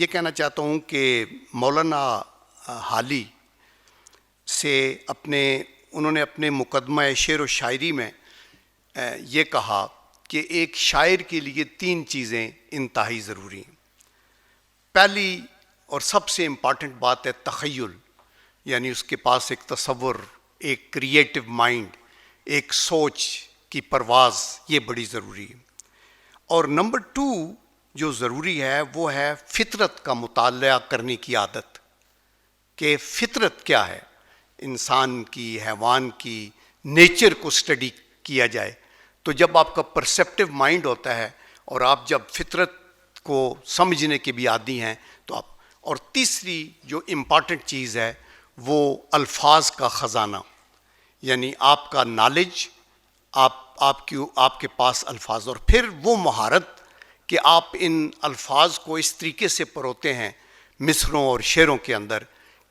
یہ کہنا چاہتا ہوں کہ مولانا حالی سے انہوں نے اپنے مقدمہ شعر و شاعری میں یہ کہا کہ ایک شاعر کے لیے 3 چیزیں انتہائی ضروری ہیں۔ پہلی اور سب سے امپارٹنٹ بات ہے تخیل، یعنی اس کے پاس ایک تصور، ایک کریٹو مائنڈ، ایک سوچ کی پرواز، یہ بڑی ضروری ہے۔ اور نمبر 2 جو ضروری ہے وہ ہے فطرت کا مطالعہ کرنے کی عادت، کہ فطرت کیا ہے، انسان کی، حیوان کی، نیچر کو اسٹڈی کیا جائے۔ تو جب آپ کا پرسیپٹیو مائنڈ ہوتا ہے اور آپ جب فطرت کو سمجھنے کے بھی عادی ہیں تو آپ، اور تیسری جو امپارٹنٹ چیز ہے وہ الفاظ کا خزانہ، یعنی آپ کا نالج، آپ کے پاس الفاظ، اور پھر وہ مہارت کہ آپ ان الفاظ کو اس طریقے سے پروتے ہیں مصرعوں اور شعروں کے اندر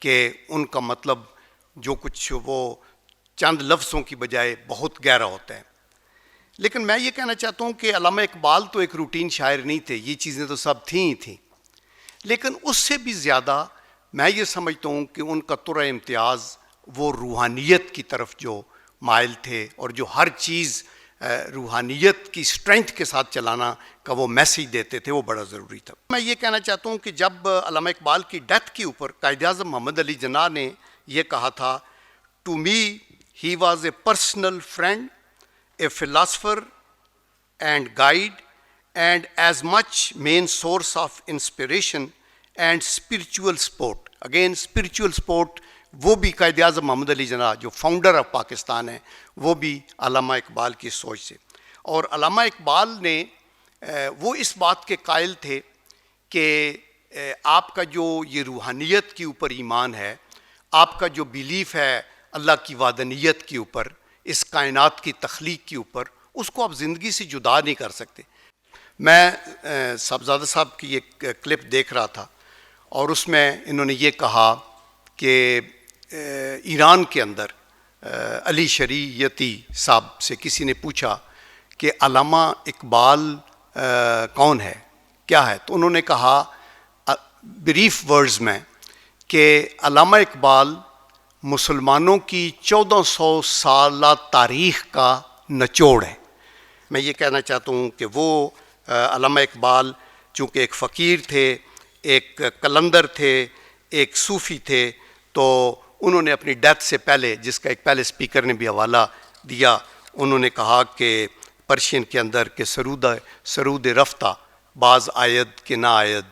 کہ ان کا مطلب جو کچھ وہ چند لفظوں کی بجائے بہت گہرا ہوتا ہے۔ لیکن میں یہ کہنا چاہتا ہوں کہ علامہ اقبال تو ایک روٹین شاعر نہیں تھے، یہ چیزیں تو سب تھیں ہی تھیں، لیکن اس سے بھی زیادہ میں یہ سمجھتا ہوں کہ ان کا طرح امتیاز وہ روحانیت کی طرف جو مائل تھے، اور جو ہر چیز روحانیت کی سٹرینتھ کے ساتھ چلانا کا وہ میسیج دیتے تھے، وہ بڑا ضروری تھا۔ میں یہ کہنا چاہتا ہوں کہ جب علامہ اقبال کی ڈیتھ کے اوپر قائد اعظم محمد علی جناح نے یہ کہا تھا، to me he was a personal friend, a philosopher and guide and as much main source of inspiration and spiritual support. Again spiritual support وہ بھی قائد اعظم محمد علی جناح جو فاؤنڈر آف پاکستان ہیں، وہ بھی علامہ اقبال کی سوچ سے۔ اور علامہ اقبال نے وہ اس بات کے قائل تھے کہ آپ کا جو یہ روحانیت کے اوپر ایمان ہے، آپ کا جو بیلیف ہے اللہ کی وحدانیت کے اوپر، اس کائنات کی تخلیق کے اوپر، اس کو آپ زندگی سے جدا نہیں کر سکتے۔ میں صاحبزادہ صاحب کی ایک کلپ دیکھ رہا تھا اور اس میں انہوں نے یہ کہا کہ ایران کے اندر علی شریعتی صاحب سے کسی نے پوچھا کہ علامہ اقبال کون ہے، کیا ہے، تو انہوں نے کہا بریف ورڈز میں کہ علامہ اقبال مسلمانوں کی 1400 سالہ تاریخ کا نچوڑ ہے۔ میں یہ کہنا چاہتا ہوں کہ وہ علامہ اقبال چونکہ ایک فقیر تھے، ایک قلندر تھے، ایک صوفی تھے، تو انہوں نے اپنی ڈیتھ سے پہلے، جس کا ایک پہلے اسپیکر نے بھی حوالہ دیا، انہوں نے کہا کہ پرشین کے اندر کہ سرود رفتہ باز آید کہ نہ آید،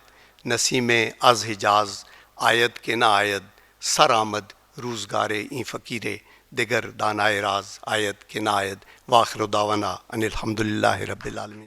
نسیم از حجاز آید کہ نہ آید، سر آمد روزگار این فقیر دگر دانائے راز آید کہ نہ آید، وآخر دعوانا ان الحمدللہ رب العالمین۔